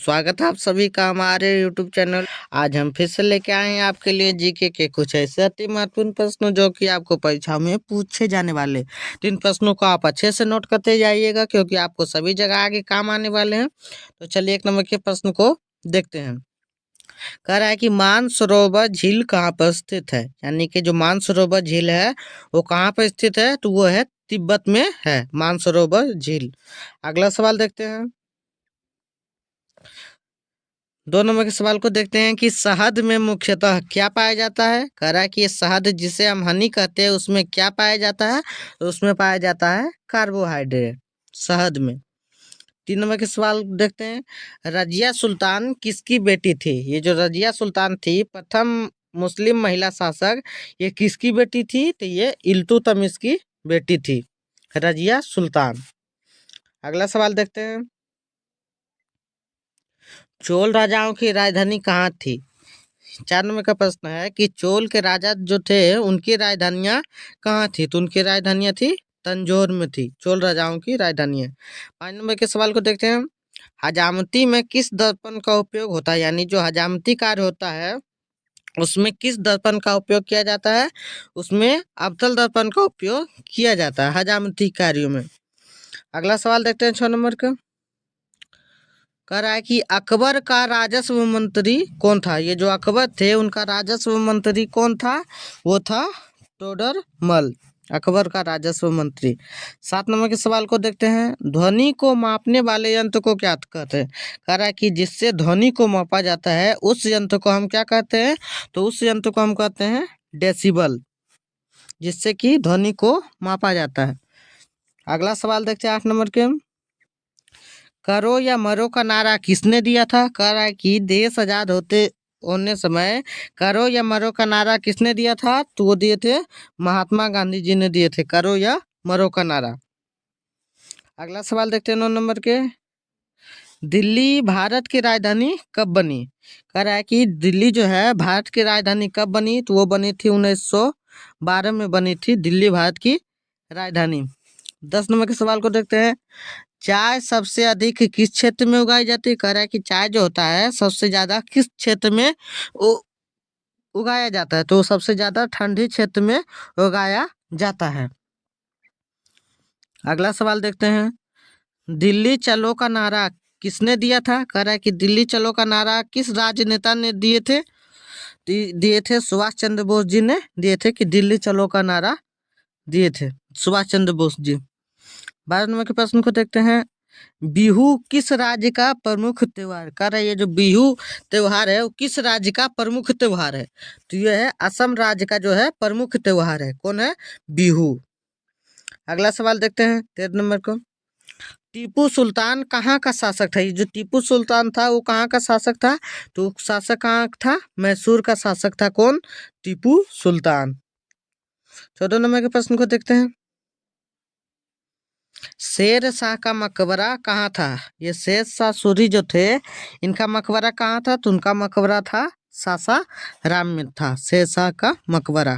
स्वागत है आप सभी का हमारे YouTube चैनल। आज हम फिर से लेके आए हैं आपके लिए जीके के कुछ ऐसे अति महत्वपूर्ण प्रश्न जो कि आपको परीक्षा में पूछे जाने वाले। तो इन प्रश्नों को आप अच्छे से नोट करते जाइएगा क्योंकि आपको सभी जगह आगे काम आने वाले हैं। तो चलिए 1 नंबर के प्रश्न को देखते हैं। कह रहा है कि मानसरोवर झील कहाँ पर स्थित है, यानी कि जो मानसरोवर झील है वो कहाँ पर स्थित है, तो वो है तिब्बत में है मानसरोवर झील। अगला सवाल देखते हैं। 2 नंबर के सवाल को देखते हैं कि शहद में मुख्यतः क्या पाया जाता है। कह रहा है कि ये शहद जिसे हम हनी कहते हैं उसमें क्या पाया जाता है, तो उसमें पाया जाता है कार्बोहाइड्रेट शहद में। 3 नंबर के सवाल देखते हैं। रजिया सुल्तान किसकी बेटी थी। ये जो रजिया सुल्तान थी प्रथम मुस्लिम महिला शासक, ये किसकी बेटी थी, तो ये इल्तुतमिश की बेटी थी रजिया सुल्तान। अगला सवाल देखते हैं। चोल राजाओं की राजधानी कहाँ थी। 4 नंबर का प्रश्न है कि चोल के राजा जो थे उनकी राजधानियाँ कहाँ थी, तो उनकी राजधानियाँ थी तंजौर में थी। चोल राजाओं की राजधानियाँ। 5 नंबर के सवाल को देखते हैं। हजामती में किस दर्पण का उपयोग होता है, यानी जो हजामती कार्य होता है उसमें किस दर्पण का उपयोग किया जाता है, उसमें अवतल दर्पण का उपयोग किया जाता है हजामती कार्यों में। अगला सवाल देखते हैं 6 नंबर का। कह रहा है कि अकबर का राजस्व मंत्री कौन था। ये जो अकबर थे उनका राजस्व मंत्री कौन था, वो था टोडर मल, अकबर का राजस्व मंत्री। 7 नंबर के सवाल को देखते हैं। ध्वनि को मापने वाले यंत्र को क्या कहते हैं। कह रहा है कि जिससे ध्वनि को मापा जाता है उस यंत्र को हम क्या कहते हैं, तो उस यंत्र को हम कहते हैं डेसिबल, जिससे कि ध्वनि को मापा जाता है। अगला सवाल देखते हैं 8 नंबर के। करो या मरो का नारा किसने दिया था। कह रहा है कि देश आजाद होने समय करो या मरो का नारा किसने दिया था, तो वो दिए थे महात्मा गांधी जी ने दिए थे करो या मरो का नारा। अगला सवाल देखते हैं 9 नंबर के। दिल्ली भारत की राजधानी कब बनी। कह रहा है कि दिल्ली जो है भारत की राजधानी कब बनी, तो वो बनी थी 1912 में बनी थी दिल्ली भारत की राजधानी। 10 नंबर के सवाल को देखते हैं। चाय सबसे अधिक किस क्षेत्र में उगाई जाती है। कह रहा है कि चाय जो होता है सबसे ज्यादा किस क्षेत्र में उगाया जाता है, तो सबसे ज्यादा ठंडी क्षेत्र में उगाया जाता है। अगला सवाल देखते हैं। दिल्ली चलो का नारा किसने दिया था। कह रहा है कि दिल्ली चलो का नारा किस राजनेता ने दिए थे सुभाष चंद्र बोस जी ने दिए थे कि दिल्ली चलो का नारा दिए थे सुभाष चंद्र बोस जी। 12 नंबर के प्रश्न को देखते हैं। बिहू किस राज्य का प्रमुख त्योहार। कह रहा है ये जो बिहू त्योहार है वो किस राज्य का प्रमुख त्योहार है, तो ये है असम राज्य का जो है प्रमुख त्योहार है। कौन है, बिहू। अगला सवाल देखते हैं 13 नंबर को। टीपू सुल्तान कहाँ का शासक था। ये जो टीपू सुल्तान था वो कहाँ का शासक था, तो शासक कहाँ था, मैसूर का शासक था। कौन, टीपू सुल्तान। 14 नंबर के प्रश्न को देखते हैं। शेर शाह का मकबरा कहाँ था। ये शेर शाह सूरी जो थे इनका मकबरा कहाँ था, तो उनका मकबरा था सासाराम में था शेर शाह का मकबरा।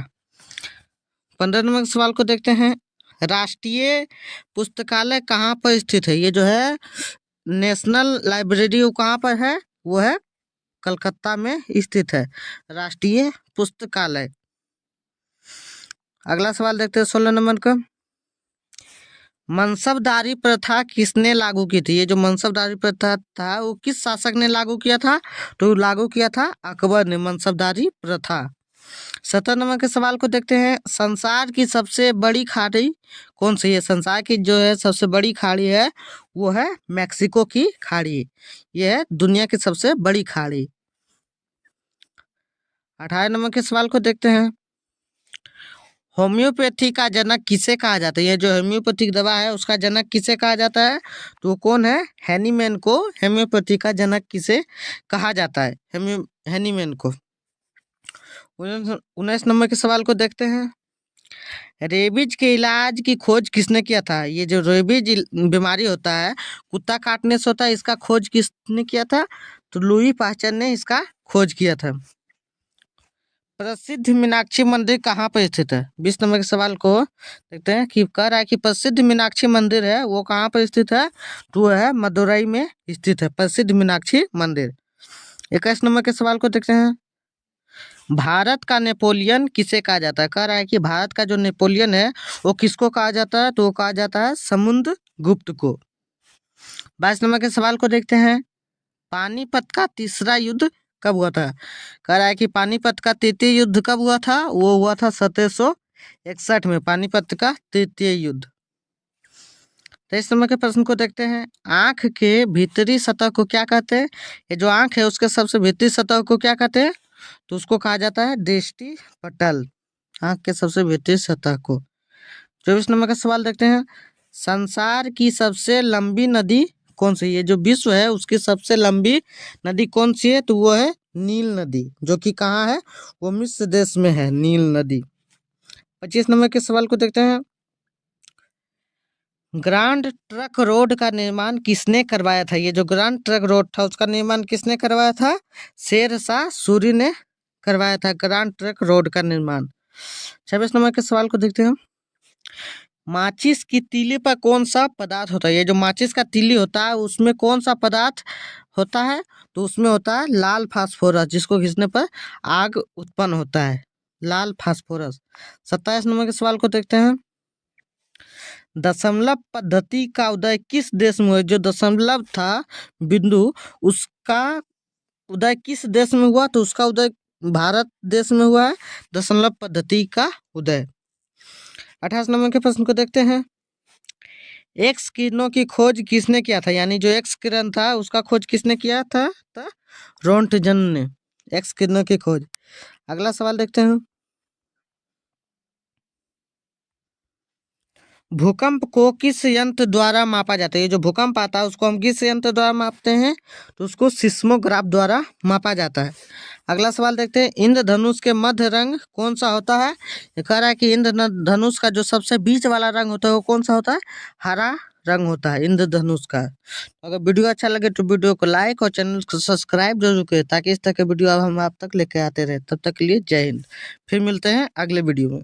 15 नंबर के सवाल को देखते हैं। राष्ट्रीय पुस्तकालय कहाँ पर स्थित है। ये जो है नेशनल लाइब्रेरी वो कहाँ पर है, वो है कलकत्ता में स्थित है राष्ट्रीय पुस्तकालय। अगला सवाल देखते हैं 16 नंबर का। मनसबदारी प्रथा किसने लागू की थी। ये जो मनसबदारी प्रथा था वो किस शासक ने लागू किया था, तो लागू किया था अकबर ने मनसबदारी प्रथा। 17 नंबर के सवाल को देखते हैं। संसार की सबसे बड़ी खाड़ी कौन सी है। संसार की जो है सबसे बड़ी खाड़ी है वो है मैक्सिको की खाड़ी, ये है दुनिया की सबसे बड़ी खाड़ी। 18 नंबर के सवाल को देखते हैं। होम्योपैथी का जनक किसे कहा जाता है। ये जो होम्योपैथिक दवा है उसका जनक किसे कहा जाता है, तो कौन है, हैनीमैन को होम्योपैथी का जनक किसे कहा जाता है, हैनीमैन को। 19 नंबर के सवाल को देखते हैं। रेबीज के इलाज की खोज किसने किया था। ये जो रेबीज बीमारी होता है कुत्ता काटने से होता है, इसका खोज किसने किया था, तो लुई पास्चर ने इसका खोज किया था। प्रसिद्ध मीनाक्षी मंदिर कहाँ पर स्थित है? 20 नंबर के सवाल को देखते हैं कि कह रहा है कि प्रसिद्ध मीनाक्षी मंदिर है वो कहाँ पर स्थित है? तो वो है मदुरई में स्थित है प्रसिद्ध मीनाक्षी मंदिर। 21 नंबर के सवाल को देखते हैं। भारत का नेपोलियन किसे कहा जाता है? कह रहा है कि भारत का जो नेपोलियन है वो किसको कहा जाता है? तो वो कहा जाता है समुद्रगुप्त को। 22 नंबर के सवाल को देखते हैं। पानीपत का तीसरा युद्ध कब हुआ था? कह रहा है कि पानीपत का तृतीय युद्ध कब हुआ था? वो हुआ था 1761 में पानीपत का तृतीय युद्ध। 23 नंबर के प्रश्न को देखते हैं। आंख के भीतरी सतह को क्या कहते हैं? ये जो आंख है उसके सबसे भीतरी सतह को क्या कहते हैं? तो उसको कहा जाता है दृष्टि पटल। आंख के सबसे भीतरी सतह को। 24 नंबर का सवाल देखते हैं। संसार की सबसे लंबी नदी कौन सी? ये जो विश्व है उसकी सबसे लंबी नदी कौन सी है? तो वो है नील नदी, जो कि कहाँ है? वो मिस्र देश में है नील नदी। 25 नंबर के सवाल को देखते हैं। ग्रांड ट्रक रोड का निर्माण किसने करवाया था? ये जो ग्रांड ट्रक रोड था उसका निर्माण किसने करवाया था? शेरशाह सूरी ने करवाया था ग्रांड ट्रक रोड का निर्माण। 26 नंबर के सवाल को देखते हैं। माचिस की तीली पर कौन सा पदार्थ होता है? ये जो माचिस का तीली होता है उसमें कौन सा पदार्थ होता है? तो उसमें होता है लाल फास्फोरस, जिसको घिसने पर आग उत्पन्न होता है, लाल फास्फोरस। 27 नंबर के सवाल को देखते हैं। दशमलव पद्धति का उदय किस देश में हुआ? जो दशमलव था बिंदु उसका उदय किस देश में हुआ? तो उसका उदय भारत देश में हुआ है दशमलव पद्धति का उदय। 28 नंबर के प्रश्न को देखते हैं। एक्स किरणों की खोज किसने किया था? यानी जो एक्स किरण था उसका खोज किसने किया था? रोंटगन ने एक्स किरणों की खोज। अगला सवाल देखते हैं। भूकंप को किस यंत्र द्वारा मापा जाता है? ये जो भूकंप आता है उसको हम किस यंत्र द्वारा मापते हैं? तो उसको सिस्मोग्राफ द्वारा मापा जाता है। अगला सवाल देखते हैं। इंद्रधनुष के मध्य रंग कौन सा होता है? ये कह रहा है कि इंद्रधनुष का जो सबसे बीच वाला रंग होता है वो कौन सा होता है? हरा रंग होता है इंद्रधनुष का। अगर वीडियो अच्छा लगे तो वीडियो को लाइक और चैनल को सब्सक्राइब जरूर करें, ताकि इस तरह के वीडियो अब हम आप तक लेके आते रहे। तब तक के लिए जय हिंद। फिर मिलते हैं अगले वीडियो में।